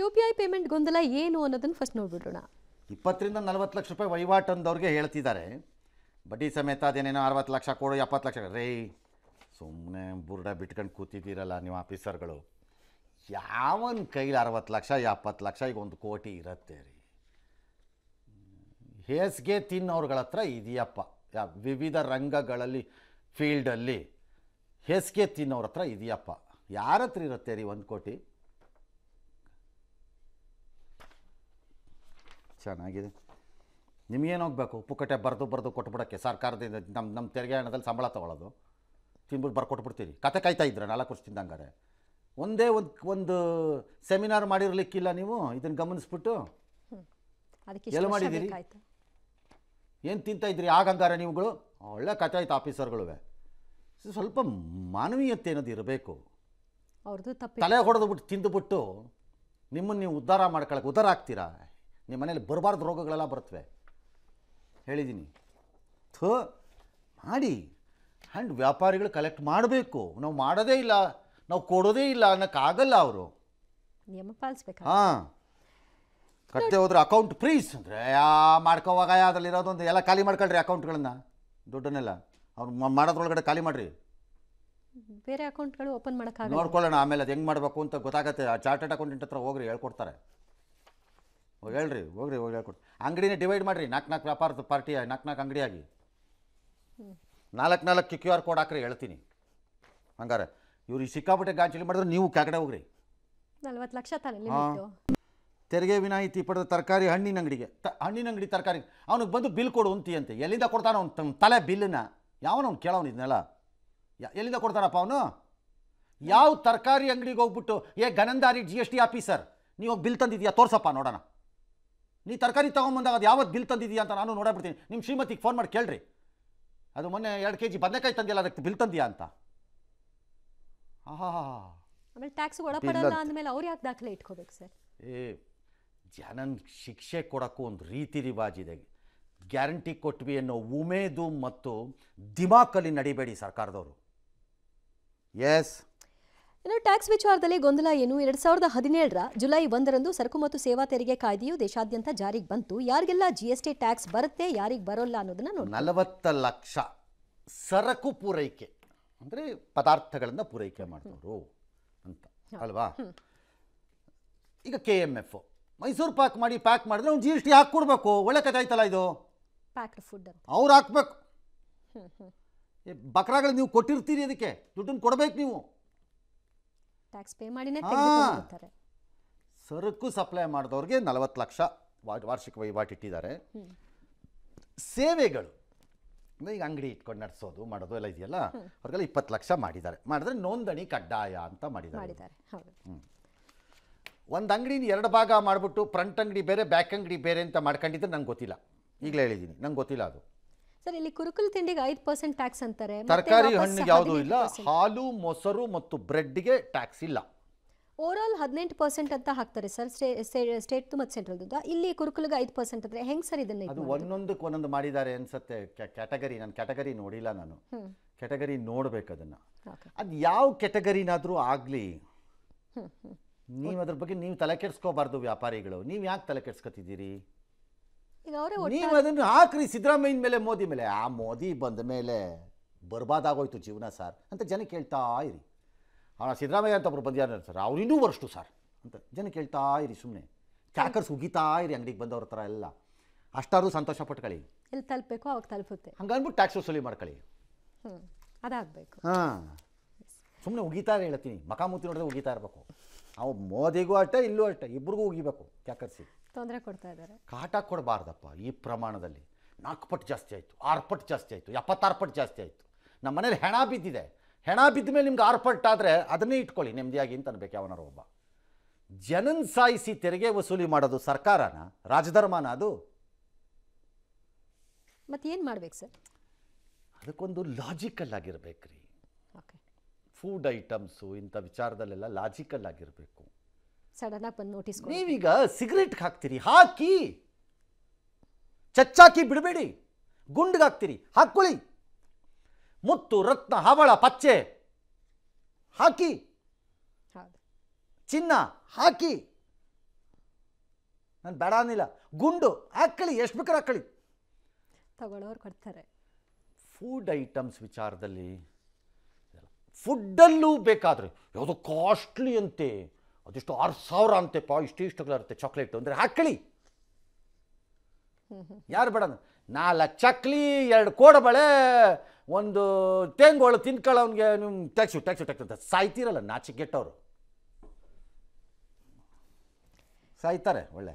U P I payment ಗೊಂದಲ ಏನು ಅನ್ನೋದನ್ನು ಫಸ್ಟ್ ನೋಡ್ಬಿಡೋಣ. 20 ರಿಂದ 40 ಲಕ್ಷ ರೂಪಾಯಿ ವಹಿವಾಟು ಅಂದವ್ರಿಗೆ ಹೇಳ್ತಿದ್ದಾರೆ. ಬಡ್ಡಿ ಸಮೇತ ಅದೇನೇನೋ 60 ಲಕ್ಷ ಕೊಡು 70 ಲಕ್ಷ ರೇ, ಸುಮ್ಮನೆ ಬುರ್ಡ ಬಿಟ್ಕೊಂಡು ಕೂತಿದ್ದೀರಲ್ಲ ನೀವು ಆಫೀಸರ್ಗಳು. ಯಾವನ ಕೈಲಿ 60 ಲಕ್ಷ 70 ಲಕ್ಷ ಈಗ 1 ಕೋಟಿ ಇರುತ್ತೆ ರೀ. ಹೇಸಿಗೆ ತಿನ್ನೋರ್ಗಳ ಹತ್ರ ಇದೆಯಪ್ಪ, ವಿವಿಧ ರಂಗಗಳಲ್ಲಿ ಫೀಲ್ಡಲ್ಲಿ ಹೇಸಿಗೆ ತಿನ್ನೋರ ಹತ್ರ ಇದೆಯಪ್ಪ. ಯಾರ ಹತ್ರ ಇರುತ್ತೆ ರೀ 1 ಕೋಟಿ? ಚೆನ್ನಾಗಿದೆ. ನಿಮಗೇನು ಹೋಗಬೇಕು? ಪುಕ್ಕಟೆ ಬರೆದು ಕೊಟ್ಬಿಡೋಕ್ಕೆ ಸರ್ಕಾರದಿಂದ ನಮ್ಮ ತೆರಿಗೆ ಹಣದಲ್ಲಿ ಸಂಬಳ ತೊಗೊಳ್ಳೋದು, ತಿನ್ಬಿಟ್ಟು ಬರ್ಕೊಟ್ಬಿಡ್ತೀರಿ. ಕತೆ ಕಾಯ್ತಾ ಇದ್ರೆ 4 ವರ್ಷದಿಂದ. ಹಂಗಾರೆ ಒಂದೇ ಒಂದು ಸೆಮಿನಾರ್ ಮಾಡಿರ್ಲಿಕ್ಕಿಲ್ಲ ನೀವು ಇದನ್ನು ಗಮನಿಸ್ಬಿಟ್ಟು? ಎಲ್ಲ ಮಾಡಿದ್ದೀರಿ? ಏನು ತಿಂತಾಯಿದ್ರಿ ಆಗಂಗಾರೆ ನೀವುಗಳು? ಒಳ್ಳೆ ಕತೆ ಆಯ್ತು ಆಫೀಸರ್ಗಳುವೆ. ಸ್ವಲ್ಪ ಮಾನವೀಯತೆ ಅನ್ನೋದು ಇರಬೇಕು. ತಲೆ ಹೊಡೆದ್ಬಿಟ್ಟು ತಿಂದುಬಿಟ್ಟು ನಿಮ್ಮನ್ನು ನೀವು ಉದ್ಧಾರ ಮಾಡ್ಕೊಳಕ್ಕೆ ಉದ್ಧಾರ ಆಗ್ತೀರಾ? ನಿಮ್ಮ ಮನೇಲಿ ಬರಬಾರ್ದು ರೋಗಗಳೆಲ್ಲ ಬರ್ತವೆ, ಹೇಳಿದ್ದೀನಿ. ಮಾಡಿ. ಆ್ಯಂಡ್ ವ್ಯಾಪಾರಿಗಳು ಕಲೆಕ್ಟ್ ಮಾಡಬೇಕು. ನಾವು ಮಾಡೋದೇ ಇಲ್ಲ, ನಾವು ಕೊಡೋದೇ ಇಲ್ಲ ಅನ್ನೋಕ್ಕಾಗಲ್ಲ. ಅವರು ನಿಯಮ ಪಾಲಿಸ್ಬೇಕು. ಹಾಂ, ಕಟ್ಟದೆ ಹೋದ್ರೆ ಅಕೌಂಟ್ ಫ್ರೀಸ್ ಅಂದರೆ ಮಾಡ್ಕೋವಾಗ ಅದರಲ್ಲಿರೋದೊಂದು ಎಲ್ಲ ಖಾಲಿ ಮಾಡ್ಕೊಳ್ರಿ ಅಕೌಂಟ್ಗಳನ್ನು, ದುಡ್ಡನ್ನೆಲ್ಲ ಅವ್ರು ಮಾಡೋದ್ರೊಳಗಡೆ ಖಾಲಿ ಮಾಡಿರಿ. ಬೇರೆ ಅಕೌಂಟ್ಗಳು ಓಪನ್ ಮಾಡೋಕ್ಕಾಗಲ್ಲ. ನೋಡ್ಕೊಳ್ಳೋಣ ಆಮೇಲೆ ಅದು ಹೆಂಗೆ ಮಾಡಬೇಕು ಅಂತ ಗೊತ್ತಾಗತ್ತೆ. ಆ ಚಾರ್ಟೆಡ್ ಅಕೌಂಟೆಂಟ್ ಹತ್ರ ಹೋಗ್ರಿ, ಹೇಳ್ಕೊಡ್ತಾರೆ. ಹೇಳ್ರಿ, ಹೋಗ್ರಿ ಹೇಳ್ಕೊಡ್ರಿ. ಅಂಗಡಿನೇ ಡಿವೈಡ್ ಮಾಡಿರಿ, 4 ವ್ಯಾಪಾರದ ಪಾರ್ಟಿ 4 ಅಂಗಡಿಯಾಗಿ 4 QR ಕೋಡ್ ಹಾಕ್ರಿ, ಹೇಳ್ತೀನಿ. ಹಂಗಾರೆ ಇವ್ರಿಗೆ ಸಿಕ್ಕಾಪಟ್ಟೆ ಗಾಂಚಲಿ ಮಾಡಿದ್ರೆ ನೀವು ಕೆಳಗಡೆ ಹೋಗ್ರಿ. 40 ಲಕ್ಷ ತಾನೆ ಲಿಮಿಟ್. ತೆರಿಗೆ ವಿನಾಯಿತಿ ಪಡೆದ ತರಕಾರಿ ಹಣ್ಣಿನ ಅಂಗಡಿಗೆ, ಹಣ್ಣಿನ ಅಂಗಡಿ ತರಕಾರಿ ಅವನಿಗೆ ಬಂದು ಬಿಲ್ ಕೊಡು ಅಂತೆ. ಎಲ್ಲಿಂದ ಕೊಡ್ತಾನ ಅವ್ನು ತಲೆ ಬಿಲ್ಲನ್ನ? ಯಾವನವ್ನು ಕೇಳೋನು ಇದನ್ನೆಲ್ಲ? ಎಲ್ಲಿಂದ ಕೊಡ್ತಾನಪ್ಪ ಅವನು? ಯಾವ ತರಕಾರಿ ಅಂಗಡಿಗೆ ಹೋಗ್ಬಿಟ್ಟು ಗನಂದಾರಿ GST ಆಫೀಸರ್ ನೀವು ಬಿಲ್ ತಂದಿದ್ದೀಯಾ ತೋರ್ಸಪ್ಪ ನೋಡೋಣ. ನೀ ತರಕಾರಿ ತೊಗೊಂಬಂದಾಗ ಅದು ಯಾವತ್ತು ಬಿಲ್ ತಂದಿದ್ದೀಯಾ ಅಂತ ನಾನು ನೋಡಬಿಡ್ತೀನಿ. ನಿಮ್ಮ ಶ್ರೀಮತಿಗೆ ಫೋನ್ ಮಾಡಿ ಕೇಳ್ರಿ, ಅದು ಮೊನ್ನೆ 2 kg ಬದನೆಕಾಯಿ ತಂದಿಲ್ಲ ಅದಕ್ಕೆ ಬಿಲ್ ತಂದಿಯಾ ಅಂತ. ಆಮೇಲೆ ಟ್ಯಾಕ್ಸ್ ಒಳಪಡಲ್ಲ ಅಂದಮೇಲೆ ಅವ್ರು ಯಾಕೆ ದಾಖಲೆ ಇಟ್ಕೋಬೇಕು ಸರ್? ಜನನ ಶಿಕ್ಷೆ ಕೊಡೋಕ್ಕೂ ಒಂದು ರೀತಿ ರಿವಾಜಿದೆ. ಗ್ಯಾರಂಟಿ ಕೊಟ್ವಿ ಅನ್ನೋ ಉಮೇದು ಮತ್ತು ದಿಮಾಕಲ್ಲಿ ನಡಿಬೇಡಿ ಸರ್ಕಾರದವರು. ಎಸ್, ಇನ್ನು ಟ್ಯಾಕ್ಸ್ ವಿಚಾರದಲ್ಲಿ ಗೊಂದಲ ಏನು? 2017ರ ಜುಲೈ 1ರಂದು ಸರಕು ಮತ್ತು ಸೇವಾ ತೆರಿಗೆ ಕಾಯ್ದೆಯು ದೇಶಾದ್ಯಂತ ಜಾರಿಗೆ ಬಂತು. ಯಾರಿಗೆಲ್ಲ GST ಟ್ಯಾಕ್ಸ್ ಬರುತ್ತೆ, ಯಾರಿಗೆ ಬರೋಲ್ಲ ಅನ್ನೋದನ್ನ ನೋಡಿ. 40 ಲಕ್ಷ ಸರಕು ಪೂರೈಕೆ ಅಂದರೆ ಪದಾರ್ಥಗಳನ್ನು ಪೂರೈಕೆ ಮಾಡಿದವರು ಅಂತ ಅಲ್ವಾ? ಈಗ KMF ಮೈಸೂರು ಪಾಕ್ ಮಾಡಿದ್ರೆ ಅವ್ನು GST ಹಾಕ್ಕೊಡ್ಬೇಕು. ಒಳ್ಳೆ ಕಥೆ ಆಯ್ತಲ್ಲ ಇದು. ಪ್ಯಾಕ್ಡ್ ಫುಡ್ ಅಂತ ಅವ್ರು ಹಾಕ್ಬೇಕು. ಬಕ್ರಾಗಳು ನೀವು ಕೊಟ್ಟಿರ್ತೀರಿ, ಅದಕ್ಕೆ ದುಡ್ಡನ್ನು ಕೊಡಬೇಕು ನೀವು. ಟ್ಯಾಕ್ಸ್ ಪೇ ಮಾಡಿನೇ ತೆಗೆದುಕೊಳ್ಳುತ್ತಾರೆ. ಸರಕು ಸಪ್ಲೈ ಮಾಡಿದವ್ರಿಗೆ 40 ಲಕ್ಷ ವಾರ್ಷಿಕ ವಹಿವಾಟು ಇಟ್ಟಿದ್ದಾರೆ. ಸೇವೆಗಳು ಈಗ ಅಂಗಡಿ ಇಟ್ಕೊಂಡು ನಡೆಸೋದು ಮಾಡೋದು ಎಲ್ಲ ಇದೆಯಲ್ಲ, ಅವ್ರಿಗೆಲ್ಲ 20 ಲಕ್ಷ ಮಾಡಿದರೆ ನೋಂದಣಿ ಕಡ್ಡಾಯ ಅಂತ ಮಾಡಿದ್ದಾರೆ. ಒಂದು ಅಂಗಡಿನ 2 ಭಾಗ ಮಾಡಿಬಿಟ್ಟು ಫ್ರಂಟ್ ಅಂಗಡಿ ಬೇರೆ ಬ್ಯಾಕ್ ಅಂಗಡಿ ಬೇರೆ ಅಂತ ಮಾಡ್ಕೊಂಡಿದ್ರೆ ನಂಗೆ ಗೊತ್ತಿಲ್ಲ. ಈಗಲೇ ಹೇಳಿದ್ದೀನಿ, ನಂಗೆ ಗೊತ್ತಿಲ್ಲ ಅದು. ಸರ್, ಇಲ್ಲಿ ಕುರುಕುಲು ತಿಂಡಿಗೆ 5% ಟ್ಯಾಕ್ಸ್ ಅಂತಾರೆ. ತರಕಾರಿ ಹಣ್ಣಿಗೆ ಯಾವುದೂ ಇಲ್ಲ. ಹಾಲು ಮೊಸರು ಮತ್ತು ಬ್ರೆಡ್ಗೆ ಟ್ಯಾಕ್ಸ್ ಇಲ್ಲ. ಓವರಾಲ್ 18% ಅಂತ ಹಾಕ್ತಾರೆ ಸರ್, ಸ್ಟೇಟ್ ಮತ್ತು ಸೆಂಟ್ರಲ್. ಇಲ್ಲಿ ಕುರುಕುಲಿಗೆ 5% ಅಂದರೆ ಹೆಂಗೆ ಸರ್ ಇದನ್ನ? ಅದು ಒಂದೊಂದಕ್ಕೆ ಒಂದೊಂದು ಮಾಡಿದ್ದಾರೆ ಅನ್ಸುತ್ತೆ. ಕ್ಯಾಟಗರಿ ನಾನು ಕ್ಯಾಟಗರಿ ನೋಡಿಲ್ಲ, ನಾನು ಕ್ಯಾಟಗರಿ ನೋಡ್ಬೇಕು ಅದನ್ನು. ಅದು ಯಾವ ಕ್ಯಾಟಗರಿನಾದರೂ ಆಗಲಿ, ನೀವು ಅದ್ರ ಬಗ್ಗೆ ನೀವು ತಲೆ ಕೆಡಿಸ್ಕೋಬಾರ್ದು. ವ್ಯಾಪಾರಿಗಳು ನೀವು ಯಾಕೆ ತಲೆ ಕೆಡಿಸ್ಕೊತಿದ್ದೀರಿ? ನೀವು ಅದನ್ನು ಹಾಕ್ರಿ ಸಿದ್ದರಾಮಯ್ಯನ ಮೇಲೆ, ಮೋದಿ ಮೇಲೆ. ಆ ಮೋದಿ ಬಂದ ಮೇಲೆ ಬರ್ಬಾದಾಗೋಯ್ತು ಜೀವನ ಸರ್ ಅಂತ ಜನಕ್ಕೆ ಹೇಳ್ತಾ ಇರಿ. ಸಿದ್ದರಾಮಯ್ಯ ಅಂತ ಒಬ್ರು ಬಂದಿದ್ದಾರೆ ಸರ್, ಅವ್ರು ಇನ್ನೂ ವರ್ಷು ಸರ್ ಅಂತ ಜನಕ್ಕೆ ಹೇಳ್ತಾ ಇರಿ. ಸುಮ್ಮನೆ ಕ್ಯಾಕರ್ಸ್ ಉಗಿತಾ ಇರಿ ಅಂಗಡಿಗೆ ಬಂದವ್ರ ಥರ ಎಲ್ಲ. ಅಷ್ಟಾದ್ರೂ ಸಂತೋಷ ಪಟ್ಕೊಳ್ಳಿ. ಎಲ್ಲಿ ತಲುಪಬೇಕು ಅವಾಗ ತಲುಪುತ್ತೆ. ಹಂಗನ್ಬಿಟ್ಟು ಟ್ಯಾಕ್ಸ್ ವಸೂಲಿ ಮಾಡ್ಕೊಳ್ಳಿ. ಅದಾಗಬೇಕು. ಸುಮ್ಮನೆ ಉಗಿತಾ ಹೇಳ್ತೀನಿ, ಮಕಾಮೂತಿ ನೋಡಿದ್ರೆ ಉಗಿತಾ ಇರಬೇಕು. ಅವು ಮೋದಿಗೂ ಅಷ್ಟೇ, ಇಲ್ಲೂ ಅಷ್ಟೇ, ಇಬ್ಬರಿಗೂ ಉಗಿಬೇಕು. ಕ್ಯಾಕರ್ಸಿ ತೊಂದರೆ ಕೊಡ್ತಾ ಇದ್ದಾರೆ. ಕಾಟ ಕೊಡಬಾರ್ದಪ್ಪ. ಈ ಪ್ರಮಾಣದಲ್ಲಿ 4 ಪಟ್ಟು ಜಾಸ್ತಿ ಆಯಿತು, 6 ಪಟ್ಟು ಜಾಸ್ತಿ ಆಯಿತು, 76 ಪಟ್ಟು ಜಾಸ್ತಿ ಆಯಿತು. ನಮ್ಮ ಮನೇಲಿ ಹೆಣ ಬಿದ್ದಿದೆ. ಹೆಣ ಬಿದ್ದ ಮೇಲೆ ನಿಮ್ಗೆ 6 ಪಟ್ಟಾದರೆ ಅದನ್ನೇ ಇಟ್ಕೊಳ್ಳಿ ನೆಮ್ಮದಿಯಾಗಿ ಅಂತ ಅನ್ಬೇಕು ಯಾವನಾರು ಒಬ್ಬ. ಜನನ್ ಸಾಯಿಸಿ ತೆರಿಗೆ ವಸೂಲಿ ಮಾಡೋದು ಸರ್ಕಾರನ, ರಾಜಧರ್ಮನ ಅದು? ಮತ್ತೇನು ಮಾಡ್ಬೇಕು ಸರ್? ಅದಕ್ಕೊಂದು ಲಾಜಿಕಲ್ ಆಗಿರ್ಬೇಕ್ರಿ. ಫುಡ್ ಐಟಮ್ಸು ಇಂಥ ವಿಚಾರದಲ್ಲೆಲ್ಲ ಲಾಜಿಕಲ್ ಆಗಿರಬೇಕು. ಸಡನ್ ಆಗಿ ಬಂದು ನೋಟಿಸ್. ನೀವೀಗ ಸಿಗರೇಟ್ಗೆ ಹಾಕ್ತೀರಿ, ಹಾಕಿ. ಚಚ್ಚಾಕಿ ಬಿಡಬೇಡಿ. ಗುಂಡಿಗೆ ಹಾಕ್ತೀರಿ, ಹಾಕ್ಕೊಳ್ಳಿ. ಮುತ್ತು ರತ್ನ ಹವಳ ಪಚ್ಚೆ ಹಾಕಿ, ಚಿನ್ನ ಹಾಕಿ. ನಾನು ಬೇಡ ಅನ್ನಿಲ್ಲ. ಗುಂಡು ಹಾಕ್ಕೊಳ್ಳಿ, ಎಷ್ಟು ಬೇಕಾದ್ರೆ ಹಾಕ್ಕೊಳ್ಳಿ. ತಗೊಳ್ಳೋರು ಕೊಡ್ತಾರೆ. ಫುಡ್ ಐಟಮ್ಸ್ ವಿಚಾರದಲ್ಲಿ ಫುಡ್ಡಲ್ಲೂ ಬೇಕಾದರೆ ಯಾವುದೋ ಕಾಸ್ಟ್ಲಿ ಅಂತೆ, ಅದೆಷ್ಟು 6,000 ಅಂತೆಪ್ಪ, ಇಷ್ಟುಗಳಿರುತ್ತೆ ಚಾಕ್ಲೇಟು ಅಂದರೆ ಹಾಕ್ಕೊಳ್ಳಿ. ಯಾರು ಬೇಡ? 4 ಚಕ್ಲಿ, 2 ಕೋಡಬಳೆ, ಒಂದು ತೇಂಗೋಳು ತಿನ್ಕೊಳ್ಳೋನ್ಗೆ ನೀವು ಟ್ಯಾಕ್ಸು ಅಂತ ಸಾಯ್ತೀರಲ್ಲ, ನಾಚಿಗೆಟ್ಟವರು ಸಾಯ್ತಾರೆ. ಒಳ್ಳೆ